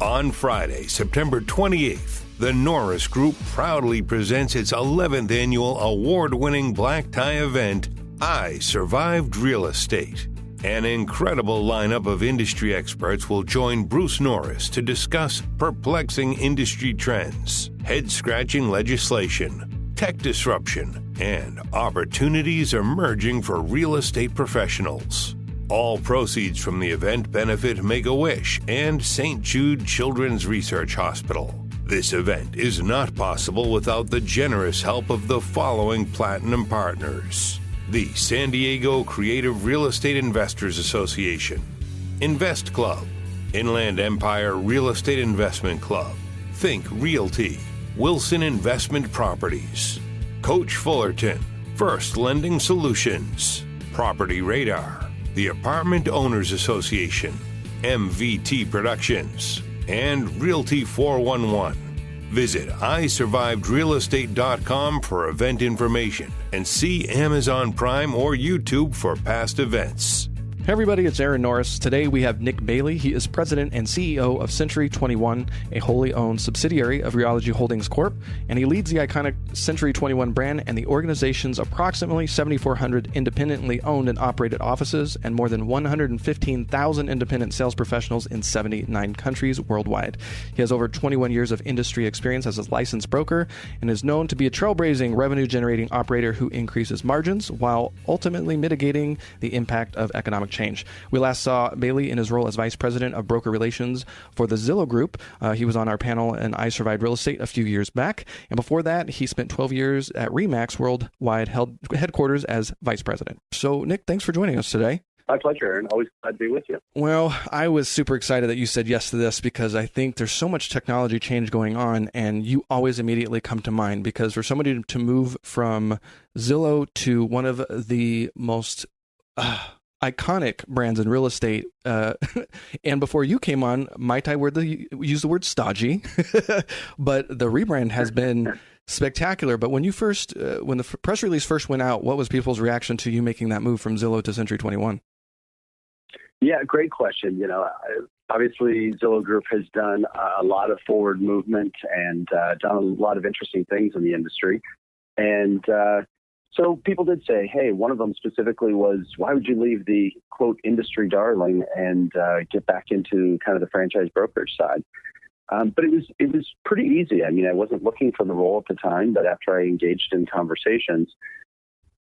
On Friday, September 28th, the Norris Group proudly presents its 11th annual award-winning black tie event, I Survived Real Estate. An incredible lineup of industry experts will join Bruce Norris to discuss perplexing industry trends, head-scratching legislation, tech disruption, and opportunities emerging for real estate professionals. All proceeds from the event benefit Make-A-Wish and St. Jude Children's Research Hospital. This event is not possible without the generous help of the following platinum partners: the San Diego Creative Real Estate Investors Association, Invest Club, Inland Empire Real Estate Investment Club, Think Realty, Wilson Investment Properties, Coach Fullerton, First Lending Solutions, Property Radar, the Apartment Owners Association, MVT Productions, and Realty 411. Visit isurvivedrealestate.com for event information and see Amazon Prime or YouTube for past events. Hey everybody, it's Aaron Norris. Today we have Nick Bailey. He is president and CEO of Century 21, a wholly owned subsidiary of Realogy Holdings Corp., and he leads the iconic Century 21 brand and the organization's approximately 7,400 independently owned and operated offices and more than 115,000 independent sales professionals in 79 countries worldwide. He has over 21 years of industry experience as a licensed broker and is known to be a trailblazing revenue-generating operator who increases margins while ultimately mitigating the impact of economic change. We last saw Bailey in his role as Vice President of Broker Relations for the Zillow Group. He was on our panel in I Survived Real Estate a few years back. And before that, he spent 12 years at RE/MAX Worldwide headquarters as Vice President. So, Nick, thanks for joining us today. My pleasure, Aaron. Always glad to be with you. Well, I was super excited that you said yes to this because I think there's so much technology change going on, and you always immediately come to mind because for somebody to move from Zillow to one of the most iconic brands in real estate, and before you came on, might I use the word stodgy, but the rebrand has been spectacular. But when you first, when the press release first went out, what was people's reaction to you making that move from Zillow to Century 21? Yeah, great question. You know, obviously Zillow Group has done a lot of forward movement and done a lot of interesting things in the industry. And so people did say, hey, one of them specifically was, why would you leave the, quote, industry darling and get back into kind of the franchise brokerage side? But it was pretty easy. I mean, I wasn't looking for the role at the time, but after I engaged in conversations,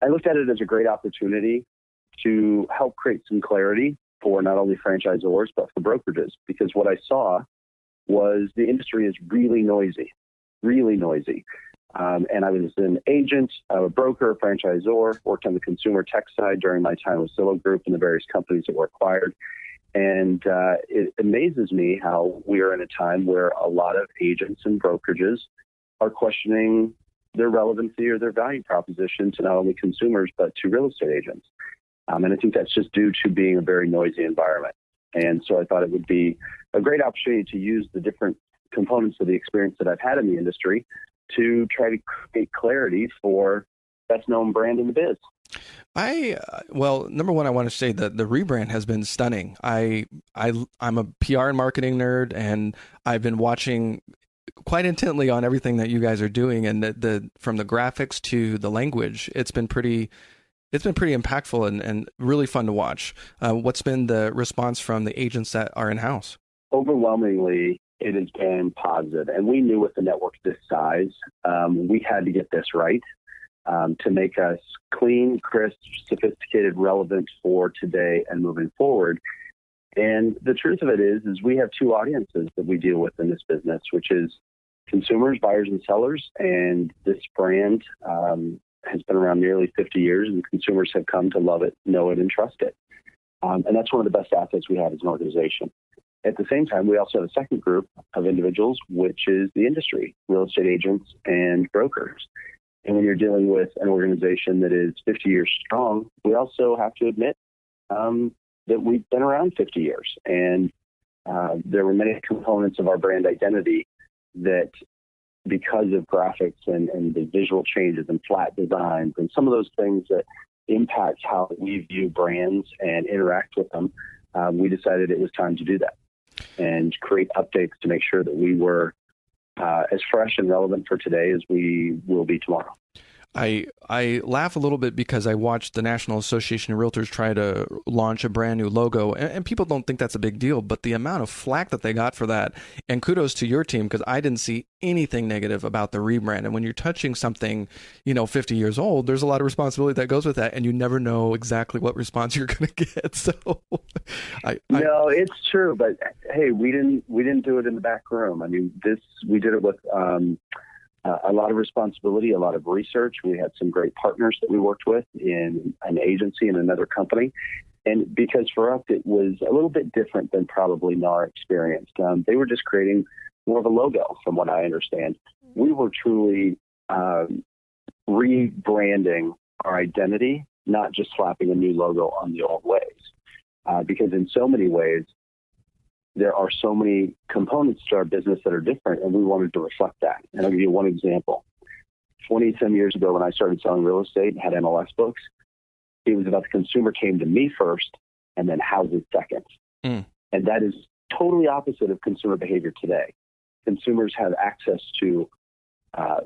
I looked at it as a great opportunity to help create some clarity for not only franchisors, but for brokerages, because what I saw was the industry is really noisy. And I was an agent, a broker, a franchisor, worked on the consumer tech side during my time with Zillow Group and the various companies that were acquired. And it amazes me how we are in a time where a lot of agents and brokerages are questioning their relevancy or their value proposition to not only consumers, but to real estate agents. And I think that's just due to being a very noisy environment. And so I thought it would be a great opportunity to use the different components of the experience that I've had in the industry to try to create clarity for best known brand in the biz. Well, number one, I want to say that the rebrand has been stunning. I'm a PR and marketing nerd, and I've been watching quite intently on everything that you guys are doing, and from the graphics to the language, it's been pretty impactful and really fun to watch. What's been the response from the agents that are in-house? Overwhelmingly, it has been positive. And we knew with the network this size, we had to get this right to make us clean, crisp, sophisticated, relevant for today and moving forward. And the truth of it is we have two audiences that we deal with in this business, which is consumers, buyers, and sellers. And this brand has been around nearly 50 years, and consumers have come to love it, know it, and trust it. And that's one of the best assets we have as an organization. At the same time, we also have a second group of individuals, which is the industry, real estate agents and brokers. And when you're dealing with an organization that is 50 years strong, we also have to admit that we've been around 50 years. And there were many components of our brand identity that, because of graphics and the visual changes and flat designs and some of those things that impact how we view brands and interact with them, we decided it was time to do that. and create updates to make sure that we were as fresh and relevant for today as we will be tomorrow. I laugh a little bit because I watched the National Association of Realtors try to launch a brand new logo, and people don't think that's a big deal, but the amount of flack that they got for that, and kudos to your team, because I didn't see anything negative about the rebrand. And when you're touching something, 50 years old, there's a lot of responsibility that goes with that, and you never know exactly what response you're going to get. So, no, it's true, but hey, we didn't do it in the back room. I mean, we did it with a lot of responsibility, a lot of research. We had some great partners that we worked with in an agency and another company. And because for us, it was a little bit different than probably NAR experienced. They were just creating more of a logo, from what I understand. We were truly rebranding our identity, not just slapping a new logo on the old ways. Because in so many ways, there are so many components to our business that are different, and we wanted to reflect that. And I'll give you one example. 20-some years ago, when I started selling real estate and had MLS books, it was about the consumer came to me first and then houses second. And that is totally opposite of consumer behavior today. Consumers have access to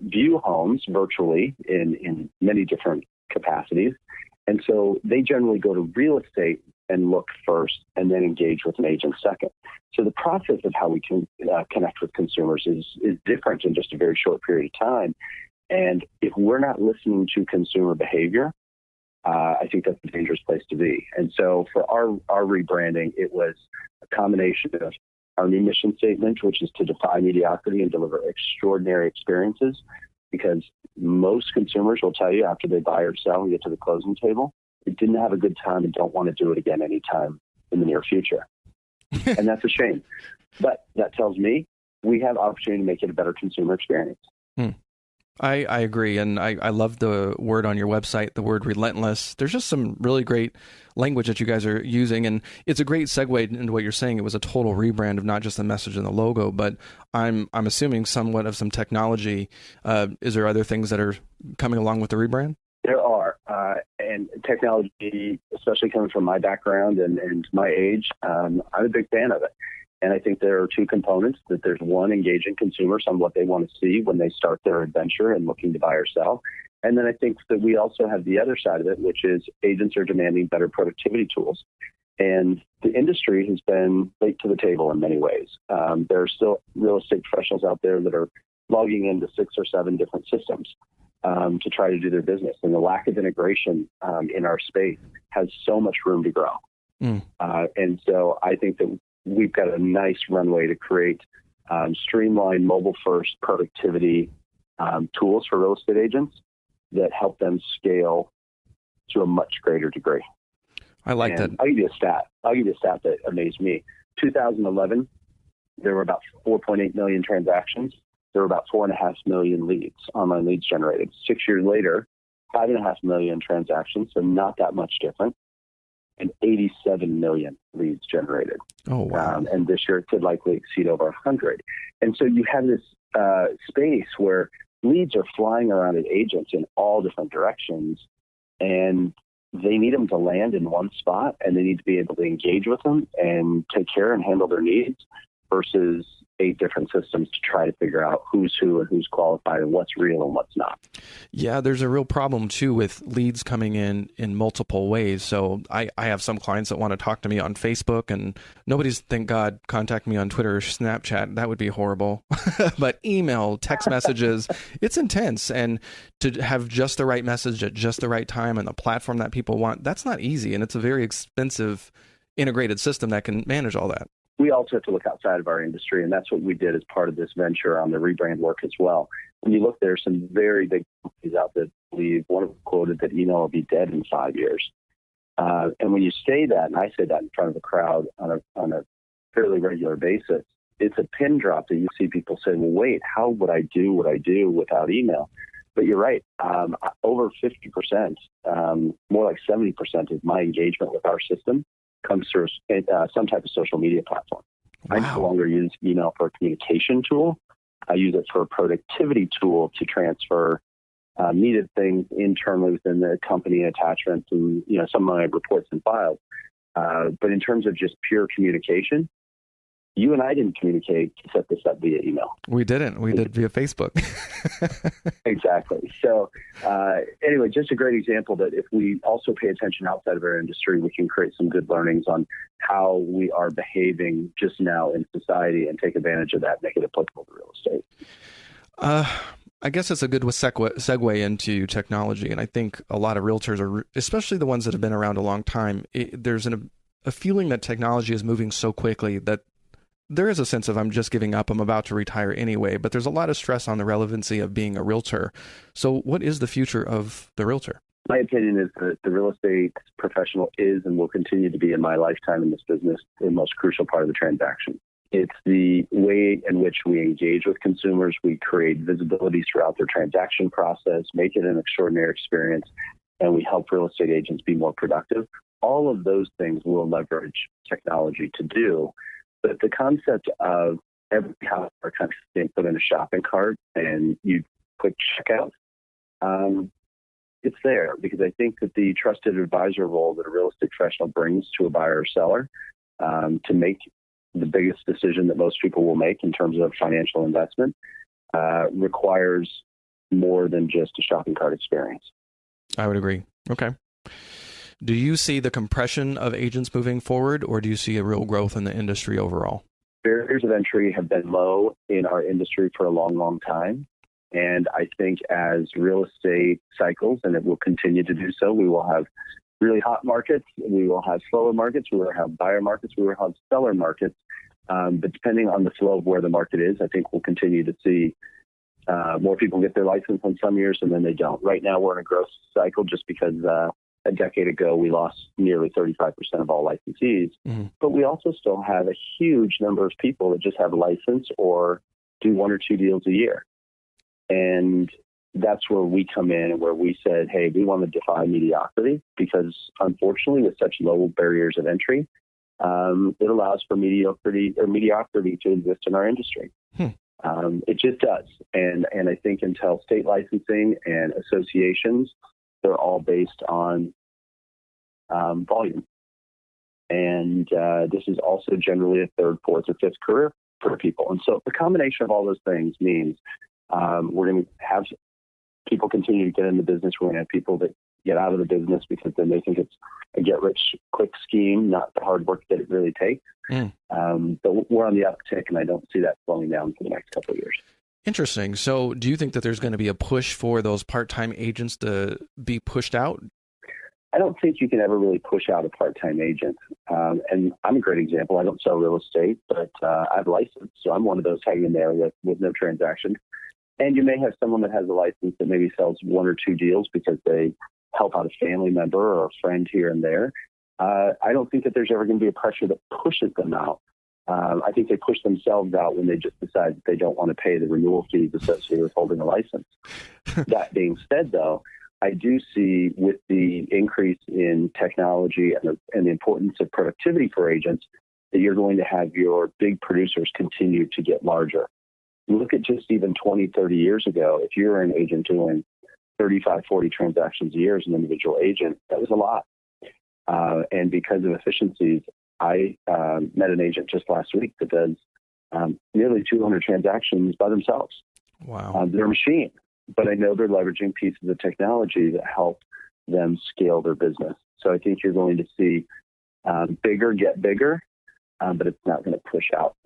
view homes virtually in many different capacities. And so they generally go to real estate and look first and then engage with an agent second. So the process of how we can connect with consumers is different in just a very short period of time. And if we're not listening to consumer behavior, I think that's a dangerous place to be. And so for our rebranding, it was a combination of our new mission statement, which is to defy mediocrity and deliver extraordinary experiences, because most consumers will tell you after they buy or sell and get to the closing table, they didn't have a good time and don't want to do it again anytime in the near future. And that's a shame. But that tells me we have opportunity to make it a better consumer experience. I agree. And I love the word on your website, the word relentless. There's just some really great language that you guys are using. And it's a great segue into what you're saying. It was a total rebrand of not just the message and the logo, but I'm assuming somewhat of some technology. Is there other things that are coming along with the rebrand? There are. And technology, especially coming from my background and my age, I'm a big fan of it. And I think there are two components. That there's one, engaging consumers on what they want to see when they start their adventure and looking to buy or sell. And then I think that we also have the other side of it, which is agents are demanding better productivity tools. And the industry has been late to the table in many ways. There are still real estate professionals out there that are logging into 6 or 7 different systems to try to do their business. And the lack of integration in our space has so much room to grow. And so I think that we've got a nice runway to create streamlined mobile-first productivity tools for real estate agents that help them scale to a much greater degree. I like that. I'll give you a stat. That amazed me. 2011, there were about 4.8 million transactions. There were about 4.5 million leads, online leads generated. 6 years later, 5.5 million transactions, so not that much different, and 87 million leads generated. Oh, wow. And this year it could likely exceed over 100. And so you have this space where leads are flying around at agents in all different directions, and they need them to land in one spot, and they need to be able to engage with them and take care and handle their needs versus 8 different systems to try to figure out who's who and who's qualified and what's real and what's not. Yeah, there's a real problem too with leads coming in multiple ways. So I have some clients that want to talk to me on Facebook, and nobody's, thank God, contact me on Twitter or Snapchat. That would be horrible. But email, text messages, it's intense. And to have just the right message at just the right time and the platform that people want, that's not easy. And it's a very expensive integrated system that can manage all that. We also have to look outside of our industry, and that's what we did as part of this venture on the rebrand work as well. When you look, there are some very big companies out there that believe, one of them quoted that email will be dead in 5 years. And when you say that, and I say that in front of a crowd on a fairly regular basis, it's a pin drop that you see people say, well, wait, how would I do what I do without email? But you're right. Over 50%, more like 70% of my engagement with our system comes through some type of social media platform. Wow. I no longer use email for a communication tool. I use it for a productivity tool to transfer needed things internally within the company, attachments, and some of my reports and files. But in terms of just pure communication, you and I didn't communicate to set this up via email. We didn't. We did via Facebook. Exactly. So anyway, just a great example that if we also pay attention outside of our industry, we can create some good learnings on how we are behaving just now in society and take advantage of that and make it applicable to real estate. I guess it's a good segue into technology. And I think a lot of realtors are, especially the ones that have been around a long time, there's a feeling that technology is moving so quickly that there is a sense of I'm just giving up, I'm about to retire anyway, but there's a lot of stress on the relevancy of being a realtor. So what is the future of the realtor? My opinion is that the real estate professional is and will continue to be in my lifetime in this business the most crucial part of the transaction. It's the way in which we engage with consumers. We create visibility throughout their transaction process, make it an extraordinary experience, and we help real estate agents be more productive. All of those things will leverage technology to do. But the concept of every house in our country being put in a shopping cart and you click checkout, it's there because I think that the trusted advisor role that a real estate professional brings to a buyer or seller to make the biggest decision that most people will make in terms of financial investment requires more than just a shopping cart experience. I would agree. Okay. Do you see the compression of agents moving forward, or do you see a real growth in the industry overall? Barriers of entry have been low in our industry for a long, long time. And I think as real estate cycles, and it will continue to do so, we will have really hot markets, we will have slower markets, we will have buyer markets, we will have seller markets. But depending on the flow of where the market is, I think we'll continue to see more people get their license in some years and then they don't. Right now, we're in a growth cycle just because a decade ago, we lost nearly 35% of all licensees. Mm-hmm. But we also still have a huge number of people that just have a license or do 1 or 2 deals a year. And that's where we come in and where we said, hey, we want to defy mediocrity because unfortunately, with such low barriers of entry, it allows for mediocrity to exist in our industry. It just does. And I think until state licensing and associations, they're all based on volume. And this is also generally a 3rd, 4th, or 5th career for people. And so the combination of all those things means we're going to have people continue to get in the business. We're going to have people that get out of the business because then they think it's a get-rich-quick scheme, not the hard work that it really takes. But we're on the uptick, and I don't see that slowing down for the next couple of years. Interesting. So do you think that there's going to be a push for those part-time agents to be pushed out? I don't think you can ever really push out a part-time agent. And I'm a great example. I don't sell real estate, but I have a license. So I'm one of those hanging there with no transaction. And you may have someone that has a license that maybe sells 1 or 2 deals because they help out a family member or a friend here and there. I don't think that there's ever going to be a pressure that pushes them out. I think they push themselves out when they just decide that they don't want to pay the renewal fees associated with holding a license. That being said, though, I do see with the increase in technology and the importance of productivity for agents that you're going to have your big producers continue to get larger. Look at just even 20, 30 years ago, if you're an agent doing 35, 40 transactions a year as an individual agent, that was a lot. And because of efficiencies, I met an agent just last week that does nearly 200 transactions by themselves. Wow. They're a machine, but I know they're leveraging pieces of technology that help them scale their business. So I think you're going to see bigger get bigger, but it's not going to push out.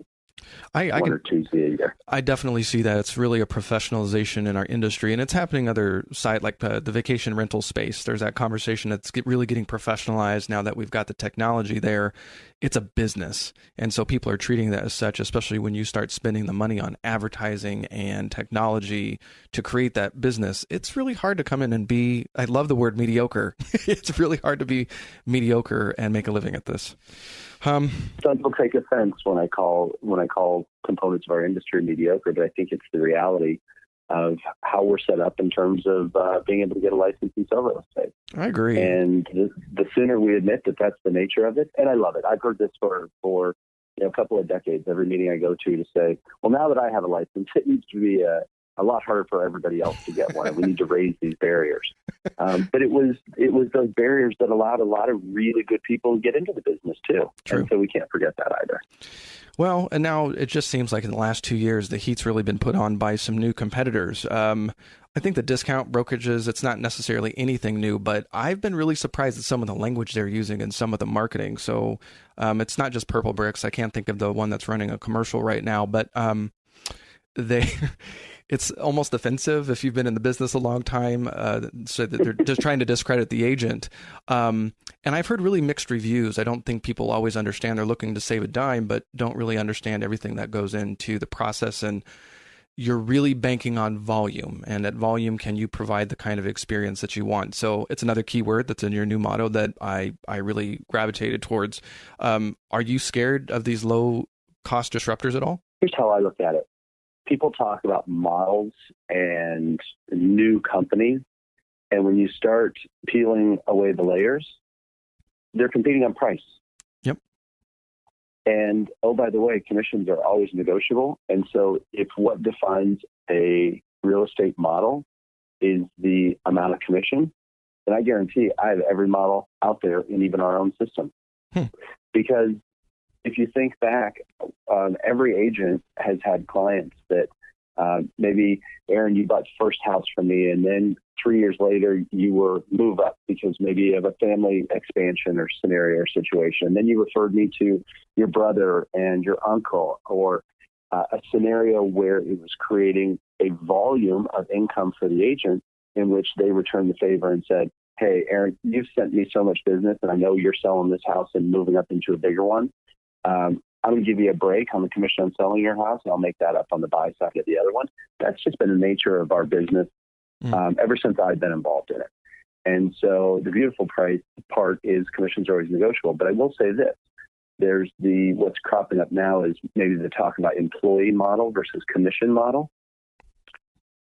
1 or 2 a year. I definitely see that. It's really a professionalization in our industry, and it's happening other side, like the vacation rental space. There's that conversation that's really getting professionalized now that we've got the technology there. It's a business, and so people are treating that as such, especially when you start spending the money on advertising and technology to create that business. It's really hard to come in and be, I love the word mediocre. It's really hard to be mediocre and make a living at this. Some people take offense when I call components of our industry mediocre, but I think it's the reality of how we're set up in terms of being able to get a license and sell real estate. I agree. And the sooner we admit that that's the nature of it, and I love it. I've heard this for a couple of decades. Every meeting I go to say, well, now that I have a license, it needs to be a a lot harder for everybody else to get one. And we need to raise these barriers. But it was those barriers that allowed a lot of really good people to get into the business too. True. And so we can't forget that either. Well, and now it just seems like in the last 2 years, the heat's really been put on by some new competitors. I think the discount brokerages, it's not necessarily anything new, but I've been really surprised at some of the language they're using and some of the marketing. So it's not just Purple Bricks. I can't think of the one that's running a commercial right now, but it's almost offensive if you've been in the business a long time, so that they're just trying to discredit the agent. And I've heard really mixed reviews. I don't think people always understand. They're looking to save a dime, but don't really understand everything that goes into the process. And you're really banking on volume. And at volume, can you provide the kind of experience that you want? So it's another keyword that's in your new motto that I really gravitated towards. Are you scared of these low cost disruptors at all? Here's how I look at it. People talk about models and new companies, and when you start peeling away the layers, they're competing on price. Yep. And, oh, by the way, commissions are always negotiable. And so if what defines a real estate model is the amount of commission, then I guarantee I have every model out there in even our own system. Because if you think back, every agent has had clients that maybe, Aaron, you bought first house from me, and then 3 years later you were move up because maybe you have a family expansion or scenario or situation. And then you referred me to your brother and your uncle, or a scenario where it was creating a volume of income for the agent in which they returned the favor and said, hey, Aaron, you've sent me so much business, and I know you're selling this house and moving up into a bigger one. I'm going to give you a break on the commission on selling your house, and I'll make that up on the buy side of the other one. That's just been the nature of our business ever since I've been involved in it. And so the beautiful price part is commissions are always negotiable. But I will say this. There's what's cropping up now is maybe the talk about employee model versus commission model,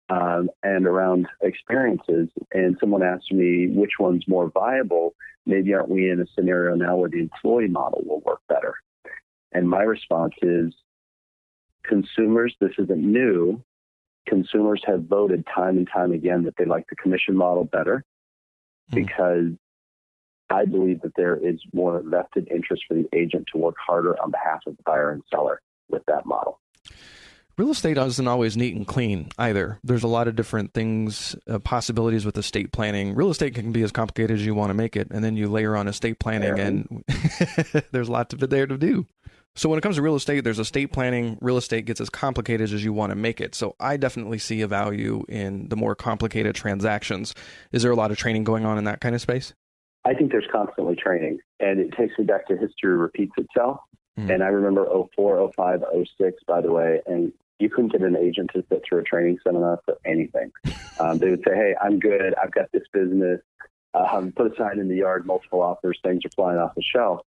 and around experiences. And someone asked me which one's more viable. Maybe aren't we in a scenario now where the employee model will work better? And my response is consumers, this isn't new. Consumers have voted time and time again that they like the commission model better because I believe that there is more vested interest for the agent to work harder on behalf of the buyer and seller with that model. Real estate isn't always neat and clean either. There's a lot of different things, possibilities with estate planning. Real estate can be as complicated as you want to make it, and then you layer on estate planning, and there's a lot there to do. So when it comes to real estate, there's estate planning. Real estate gets as complicated as you want to make it. So I definitely see a value in the more complicated transactions. Is there a lot of training going on in that kind of space? I think there's constantly training, and it takes me back to history repeats itself. And I remember 04, 05, 06, by the way, and you couldn't get an agent to sit through a training seminar for anything. They would say, hey, I'm good. I've got this business. Put a sign in the yard, multiple offers, things are flying off the shelf.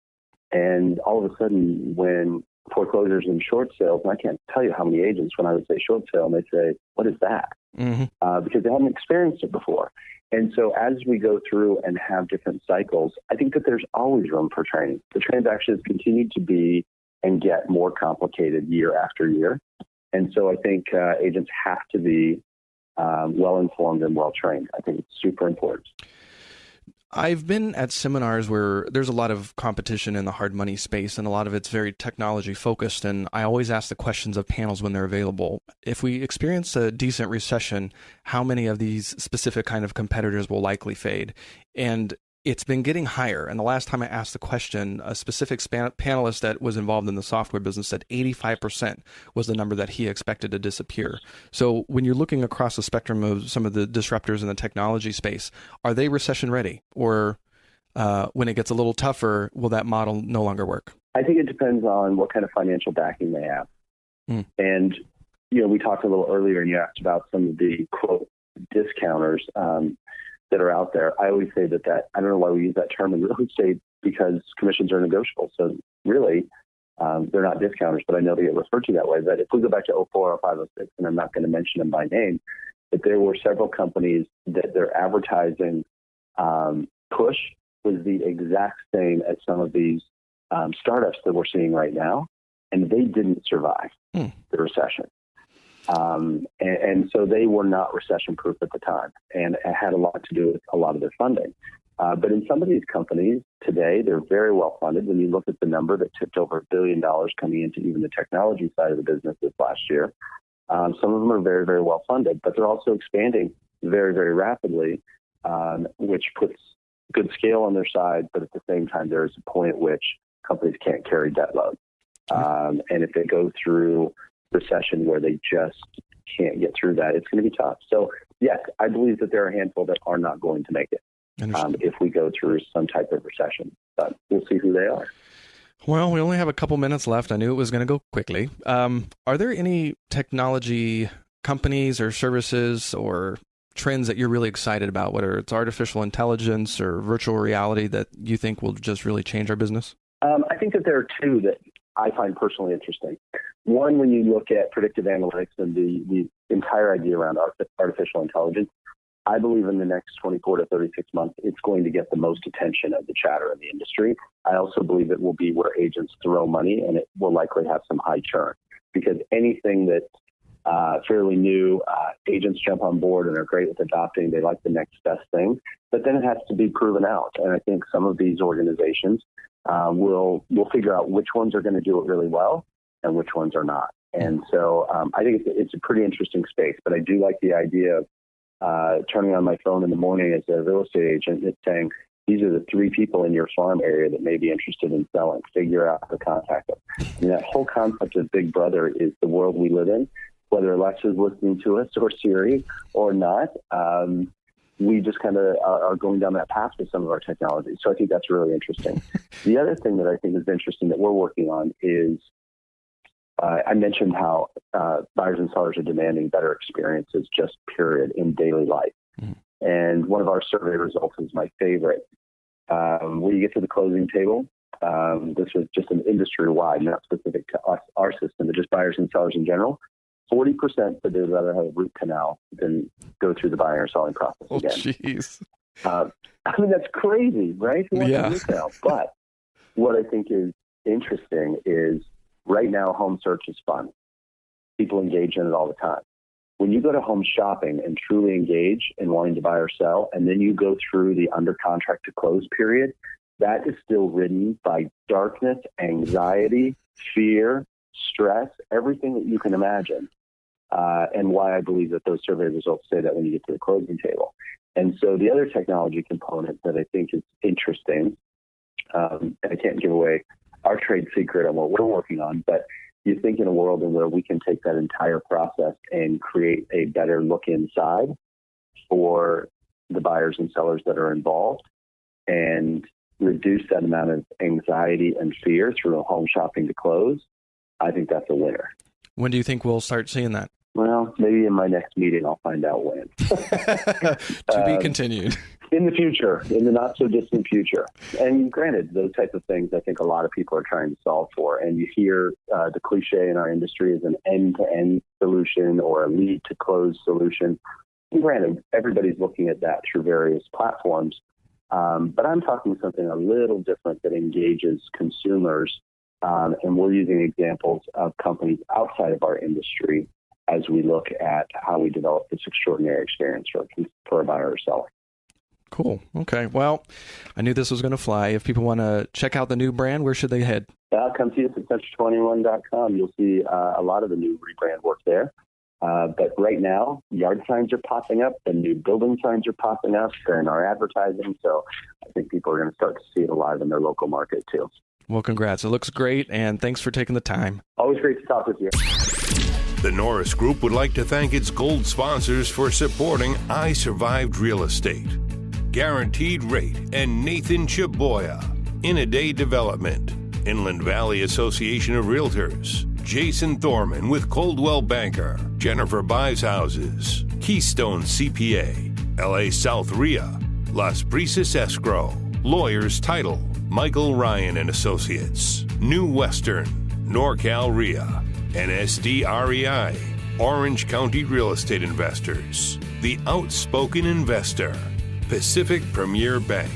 And all of a sudden, when foreclosures and short sales, and I can't tell you how many agents, when I would say short sale, and they say, what is that? Because they haven't experienced it before. And so as we go through and have different cycles, I think that there's always room for training. The transactions continue to be and get more complicated year after year. And so I think agents have to be well-informed and well-trained. I think it's super important. I've been at seminars where there's a lot of competition in the hard money space, and a lot of it's very technology focused. And I always ask the questions of panels when they're available. If we experience a decent recession, how many of these specific kind of competitors will likely fade? And it's been getting higher. And the last time I asked the question, a specific panelist that was involved in the software business said 85% was the number that he expected to disappear. So when you're looking across the spectrum of some of the disruptors in the technology space, are they recession ready? Or when it gets a little tougher, will that model no longer work? I think it depends on what kind of financial backing they have. And, we talked a little earlier, and you asked about some of the, quote, discounters that are out there. I always say that I don't know why we use that term in real estate, because commissions are negotiable. So really, they're not discounters, but I know they get referred to that way. But if we go back to 04, 05, 06, and I'm not going to mention them by name, but there were several companies that their advertising push was the exact same as some of these startups that we're seeing right now, and they didn't survive the recession. And so they were not recession-proof at the time, and it had a lot to do with a lot of their funding. But in some of these companies today, they're very well funded. When you look at the number that tipped over $1 billion coming into even the technology side of the business this last year, some of them are very, very well funded, but they're also expanding very, very rapidly, which puts good scale on their side. But at the same time, there's a point at which companies can't carry debt load. And if they go through recession where they just can't get through that, it's going to be tough. So, yes, I believe that there are a handful that are not going to make it if we go through some type of recession. But we'll see who they are. Well, we only have a couple minutes left. I knew it was going to go quickly. Are there any technology companies or services or trends that you're really excited about, whether it's artificial intelligence or virtual reality, that you think will just really change our business? I think that there are two that I find personally interesting. One, when you look at predictive analytics and the entire idea around artificial intelligence, I believe in the next 24 to 36 months, it's going to get the most attention of the chatter in the industry. I also believe it will be where agents throw money, and it will likely have some high churn, because anything that's fairly new, agents jump on board and are great with adopting. They like the next best thing, but then it has to be proven out. And I think some of these organizations will figure out which ones are going to do it really well and which ones are not. And so I think it's a pretty interesting space, but I do like the idea of turning on my phone in the morning as a real estate agent and saying, these are the 3 people in your farm area that may be interested in selling. Figure out how to contact them. And that whole concept of Big Brother is the world we live in, whether Alexa's listening to us or Siri or not. We just kind of are going down that path with some of our technology. So I think that's really interesting. The other thing that I think is interesting that we're working on is I mentioned how buyers and sellers are demanding better experiences, just period, in daily life. Mm. And one of our survey results is my favorite. When you get to the closing table, this was just an industry-wide, not specific to us, our system, but just buyers and sellers in general. 40% said they'd rather have a root canal than go through the buying or selling process again. Jeez. I mean, that's crazy, right? Who wants a root canal? But what I think is interesting is right now, home search is fun. People engage in it all the time. When you go to home shopping and truly engage in wanting to buy or sell, and then you go through the under contract to close period, that is still ridden by darkness, anxiety, fear, stress, everything that you can imagine. And why I believe that those survey results say that when you get to the closing table. And so the other technology component that I think is interesting, and I can't give away our trade secret on what we're working on, but you think in a world in where we can take that entire process and create a better look inside for the buyers and sellers that are involved and reduce that amount of anxiety and fear through a home shopping to close, I think that's a winner. When do you think we'll start seeing that? Well, maybe in my next meeting, I'll find out when. To be continued. In the future, in the not so distant future. And granted, those types of things I think a lot of people are trying to solve for. And you hear the cliche in our industry is an end-to-end solution or a lead-to-close solution. And granted, everybody's looking at that through various platforms. But I'm talking something a little different that engages consumers. And we're using examples of companies outside of our industry as we look at how we develop this extraordinary experience for a buyer or seller. Cool. Okay. Well, I knew this was going to fly. If people want to check out the new brand, where should they head? Come see us at century21.com. You'll see a lot of the new rebrand work there. But right now, yard signs are popping up. The new building signs are popping up. They're in our advertising. So I think people are going to start to see it alive in their local market, too. Well, congrats. It looks great. And thanks for taking the time. Always great to talk with you. The Norris Group would like to thank its gold sponsors for supporting I Survived Real Estate, Guaranteed Rate, and Nathan Chaboya, In-A-Day Development, Inland Valley Association of Realtors, Jason Thorman with Coldwell Banker, Jennifer Buys Houses, Keystone CPA, LA South RIA, Las Brisas Escrow, Lawyers Title, Michael Ryan and Associates, New Western, NorCal RIA, NSD REI, Orange County Real Estate Investors, The Outspoken Investor, Pacific Premier Bank,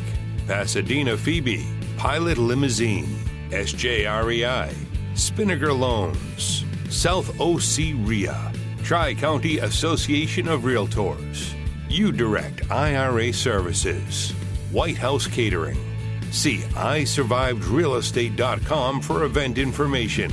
Pasadena Phoebe, Pilot Limousine, SJREI, Spinnaker Loans, South OC RIA, Tri-County Association of Realtors, U-Direct IRA Services, White House Catering. See iSurvivedRealEstate.com for event information.